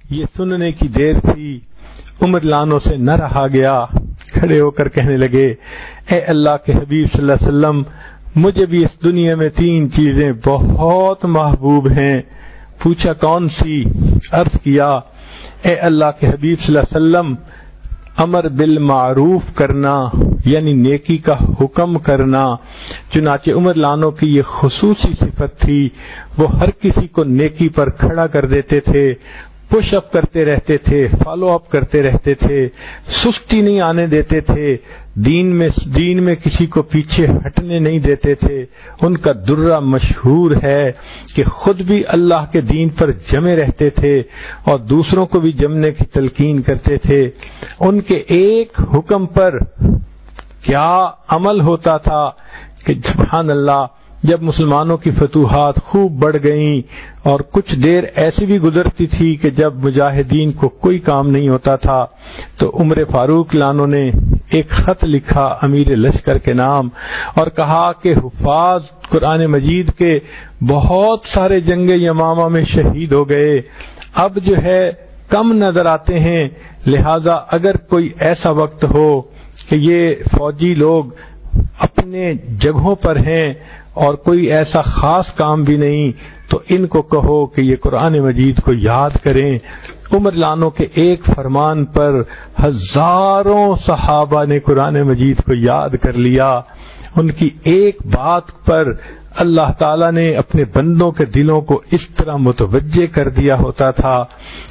یہ سننے کی دیر تھی، عمر لانوں سے نہ رہا گیا، کھڑے ہو کر کہنے لگے اے اللہ کے حبیب صلی اللہ علیہ وسلم، مجھے بھی اس دنیا میں 3 چیزیں بہت محبوب ہیں۔ پوچھا کون سی؟ عرض کیا اے اللہ کے حبیب صلی اللہ علیہ وسلم، امر بالمعروف کرنا یعنی نیکی کا حکم کرنا۔ چنانچہ عمر لانوں کی یہ خصوصی صفت تھی، وہ ہر کسی کو نیکی پر کھڑا کر دیتے تھے، پش اپ کرتے رہتے تھے، فالو اپ کرتے رہتے تھے، سستی نہیں آنے دیتے تھے، دین میں کسی کو پیچھے ہٹنے نہیں دیتے تھے۔ ان کا درہ مشہور ہے کہ خود بھی اللہ کے دین پر جمے رہتے تھے اور دوسروں کو بھی جمنے کی تلقین کرتے تھے۔ ان کے ایک حکم پر کیا عمل ہوتا تھا کہ سبحان اللہ، جب مسلمانوں کی فتوحات خوب بڑھ گئیں اور کچھ دیر ایسی بھی گزرتی تھی کہ جب مجاہدین کو کوئی کام نہیں ہوتا تھا تو عمر فاروق لانوں نے ایک خط لکھا امیر لشکر کے نام اور کہا کہ حفاظ قرآن مجید کے بہت سارے جنگ یمامہ میں شہید ہو گئے، اب جو ہے کم نظر آتے ہیں، لہذا اگر کوئی ایسا وقت ہو کہ یہ فوجی لوگ اپنے جگہوں پر ہیں اور کوئی ایسا خاص کام بھی نہیں تو ان کو کہو کہ یہ قرآن مجید کو یاد کریں۔ عمر لانوں کے ایک فرمان پر ہزاروں صحابہ نے قرآن مجید کو یاد کر لیا۔ ان کی ایک بات پر اللہ تعالیٰ نے اپنے بندوں کے دلوں کو اس طرح متوجہ کر دیا ہوتا تھا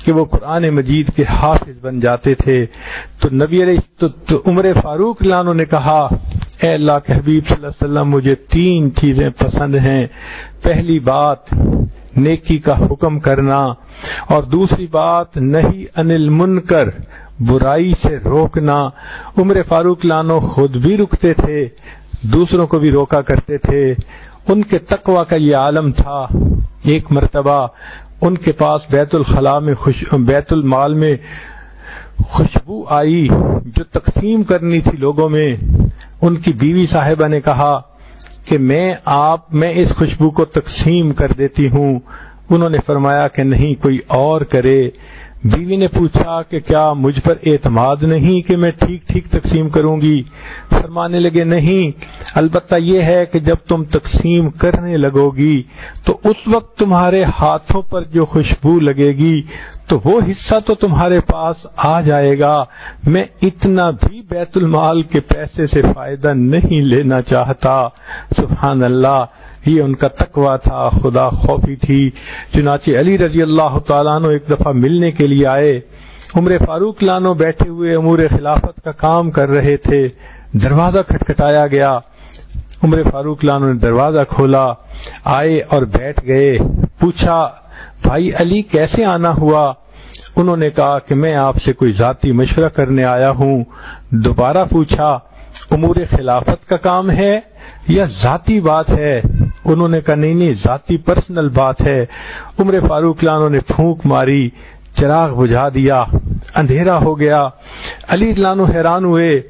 کہ وہ قرآن مجید کے حافظ بن جاتے تھے۔ تو نبی علیہ تو عمر فاروق لانوں نے کہا اے اللہ کے حبیب صلی اللہ علیہ وسلم، مجھے 3 چیزیں پسند ہیں۔ پہلی بات نیکی کا حکم کرنا، اور دوسری بات نہی عن المنکر، برائی سے روکنا۔ عمر فاروق لانوں خود بھی رکتے تھے، دوسروں کو بھی روکا کرتے تھے۔ ان کے تقوی کا یہ عالم تھا، ایک مرتبہ ان کے پاس بیت المال میں خوشبو آئی جو تقسیم کرنی تھی لوگوں میں۔ ان کی بیوی صاحبہ نے کہا کہ میں اس خوشبو کو تقسیم کر دیتی ہوں۔ انہوں نے فرمایا کہ نہیں، کوئی اور کرے۔ بیوی نے پوچھا کہ کیا مجھ پر اعتماد نہیں کہ میں ٹھیک تقسیم کروں گی؟ فرمانے لگے نہیں، البتہ یہ ہے کہ جب تم تقسیم کرنے لگو گی تو اس وقت تمہارے ہاتھوں پر جو خوشبو لگے گی تو وہ حصہ تو تمہارے پاس آ جائے گا۔ میں اتنا بھی بیت المال کے پیسے سے فائدہ نہیں لینا چاہتا۔ سبحان اللہ، یہ ان کا تقویٰ تھا، خدا خوفی تھی۔ چنانچہ علی رضی اللہ تعالیٰ عنہ ایک دفعہ ملنے کے لیے آئے۔ عمر فاروق لانوں بیٹھے ہوئے امور خلافت کا کام کر رہے تھے۔ دروازہ کھٹکھٹایا گیا، عمر فاروق لانوں نے دروازہ کھولا، آئے اور بیٹھ گئے۔ پوچھا بھائی علی کیسے آنا ہوا؟ انہوں نے کہا کہ میں آپ سے کوئی ذاتی مشورہ کرنے آیا ہوں۔ دوبارہ پوچھا امور خلافت کا کام ہے یا ذاتی بات ہے؟ انہوں نے کہا نہیں، ذاتی پرسنل بات ہے۔ عمر فاروق لانوں نے پھونک ماری، چراغ بجھا دیا، اندھیرا ہو گیا۔ علی لانوں حیران ہوئے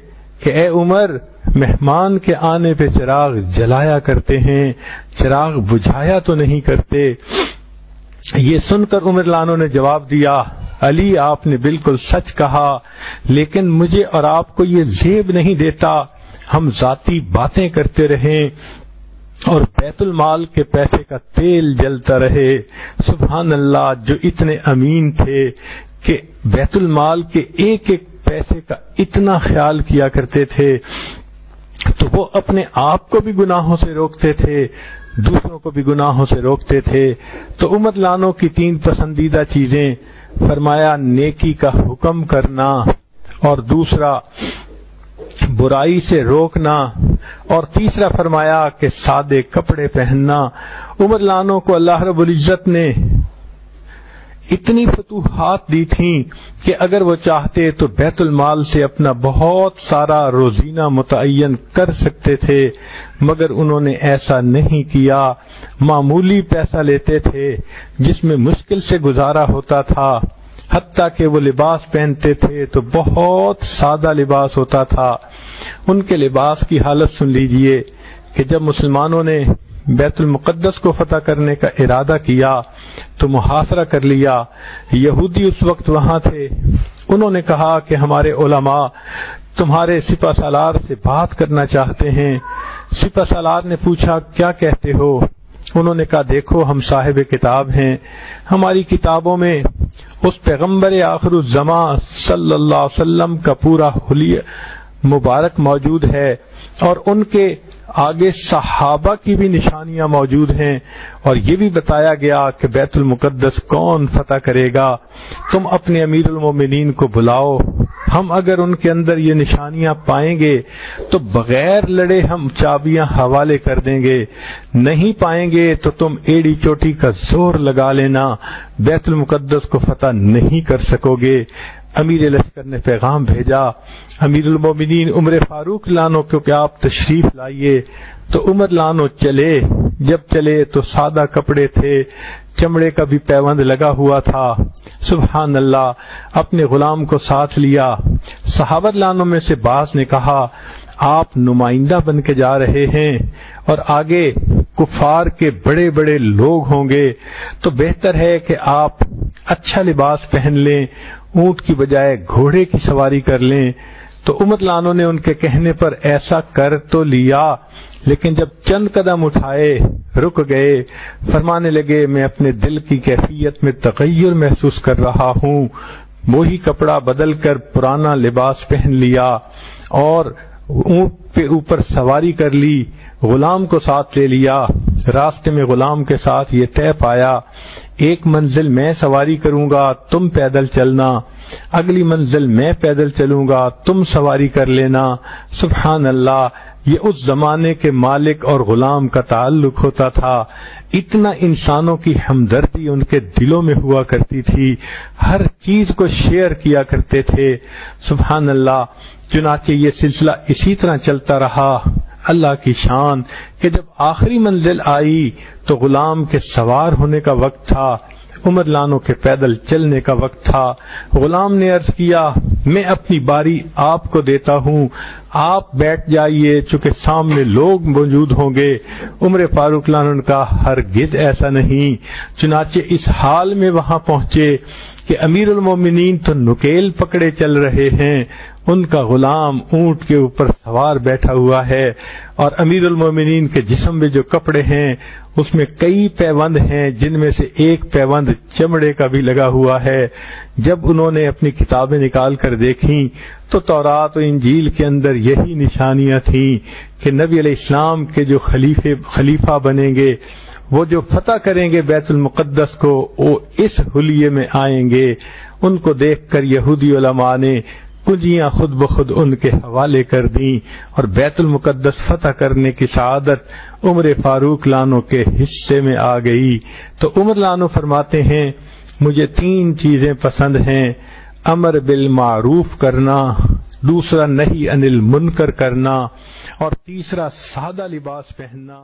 کہ اے عمر، مہمان کے آنے پہ چراغ جلایا کرتے ہیں، چراغ بجھایا تو نہیں کرتے۔ یہ سن کر عمر لانوں نے جواب دیا علی آپ نے بالکل سچ کہا، لیکن مجھے اور آپ کو یہ زیب نہیں دیتا ہم ذاتی باتیں کرتے رہیں اور بیت المال کے پیسے کا تیل جلتا رہے۔ سبحان اللہ، جو اتنے امین تھے کہ بیت المال کے ایک ایک پیسے کا اتنا خیال کیا کرتے تھے، تو وہ اپنے آپ کو بھی گناہوں سے روکتے تھے، دوسروں کو بھی گناہوں سے روکتے تھے۔ تو عمر لانوں کی 3 پسندیدہ چیزیں، فرمایا نیکی کا حکم کرنا، اور دوسرا برائی سے روکنا، اور تیسرا فرمایا کہ سادے کپڑے پہننا۔ عمر لانوں کو اللہ رب العزت نے اتنی فتوحات دی تھیں کہ اگر وہ چاہتے تو بیت المال سے اپنا بہت سارا روزینہ متعین کر سکتے تھے، مگر انہوں نے ایسا نہیں کیا۔ معمولی پیسہ لیتے تھے جس میں مشکل سے گزارا ہوتا تھا، حتیٰ کہ وہ لباس پہنتے تھے تو بہت سادہ لباس ہوتا تھا۔ ان کے لباس کی حالت سن لیجئے کہ جب مسلمانوں نے بیت المقدس کو فتح کرنے کا ارادہ کیا تو محاصرہ کر لیا۔ یہودی اس وقت وہاں تھے، انہوں نے کہا کہ ہمارے علماء تمہارے سپہ سالار سے بات کرنا چاہتے ہیں۔ سپہ سالار نے پوچھا کیا کہتے ہو؟ انہوں نے کہا دیکھو ہم صاحب کتاب ہیں، ہماری کتابوں میں اس پیغمبر آخر الزمان صلی اللہ علیہ وسلم کا پورا حلیہ مبارک موجود ہے، اور ان کے آگے صحابہ کی بھی نشانیاں موجود ہیں، اور یہ بھی بتایا گیا کہ بیت المقدس کون فتح کرے گا۔ تم اپنے امیر المومنین کو بلاؤ، ہم اگر ان کے اندر یہ نشانیاں پائیں گے تو بغیر لڑے ہم چابیاں حوالے کر دیں گے، نہیں پائیں گے تو تم ایڑی چوٹی کا زور لگا لینا، بیت المقدس کو فتح نہیں کر سکو گے۔ امیر لشکر نے پیغام بھیجا، امیر المومنین عمر فاروق لانو کو کہ آپ تشریف لائیے، تو عمر لانو چلے۔ جب چلے تو سادہ کپڑے تھے، چمڑے کا بھی پیوند لگا ہوا تھا۔ سبحان اللہ، اپنے غلام کو ساتھ لیا۔ صحابہ لانوں میں سے بعض نے کہا آپ نمائندہ بن کے جا رہے ہیں اور آگے کفار کے بڑے بڑے لوگ ہوں گے، تو بہتر ہے کہ آپ اچھا لباس پہن لیں، اونٹ کی بجائے گھوڑے کی سواری کر لیں۔ تو عمر لانو نے ان کے کہنے پر ایسا کر تو لیا، لیکن جب چند قدم اٹھائے رک گئے، فرمانے لگے میں اپنے دل کی کیفیت میں تغیر محسوس کر رہا ہوں۔ وہی کپڑا بدل کر پرانا لباس پہن لیا اور اونٹ پہ اوپر سواری کر لی، غلام کو ساتھ لے لیا۔ راستے میں غلام کے ساتھ یہ طے پایا، ایک منزل میں سواری کروں گا تم پیدل چلنا، اگلی منزل میں پیدل چلوں گا تم سواری کر لینا۔ سبحان اللہ، یہ اس زمانے کے مالک اور غلام کا تعلق ہوتا تھا۔ اتنا انسانوں کی ہمدردی ان کے دلوں میں ہوا کرتی تھی، ہر چیز کو شیئر کیا کرتے تھے۔ سبحان اللہ، چنانچہ یہ سلسلہ اسی طرح چلتا رہا۔ اللہ کی شان کہ جب آخری منزل آئی تو غلام کے سوار ہونے کا وقت تھا، عمر لانو کے پیدل چلنے کا وقت تھا۔ غلام نے عرض کیا میں اپنی باری آپ کو دیتا ہوں، آپ بیٹھ جائیے چونکہ سامنے لوگ موجود ہوں گے۔ عمر فاروق لانو نے کہا ہرگز ایسا نہیں۔ چنانچہ اس حال میں وہاں پہنچے کہ امیر المومنین تو نکیل پکڑے چل رہے ہیں، ان کا غلام اونٹ کے اوپر سوار بیٹھا ہوا ہے، اور امیر المومنین کے جسم میں جو کپڑے ہیں اس میں کئی پیوند ہیں، جن میں سے ایک پیوند چمڑے کا بھی لگا ہوا ہے۔ جب انہوں نے اپنی کتابیں نکال کر دیکھیں تو تورات و انجیل کے اندر یہی نشانیاں تھیں کہ نبی علیہ السلام کے جو خلیفہ بنیں گے، وہ جو فتح کریں گے بیت المقدس کو، وہ اس حلیے میں آئیں گے۔ ان کو دیکھ کر یہودی علماء نے کنجیاں خود بخود ان کے حوالے کر دیں، اور بیت المقدس فتح کرنے کی سعادت عمر فاروق لانو کے حصے میں آ گئی۔ تو عمر لانو فرماتے ہیں مجھے 3 چیزیں پسند ہیں، امر بالمعروف کرنا، دوسرا نہی عن المنکر کرنا، اور تیسرا سادہ لباس پہننا۔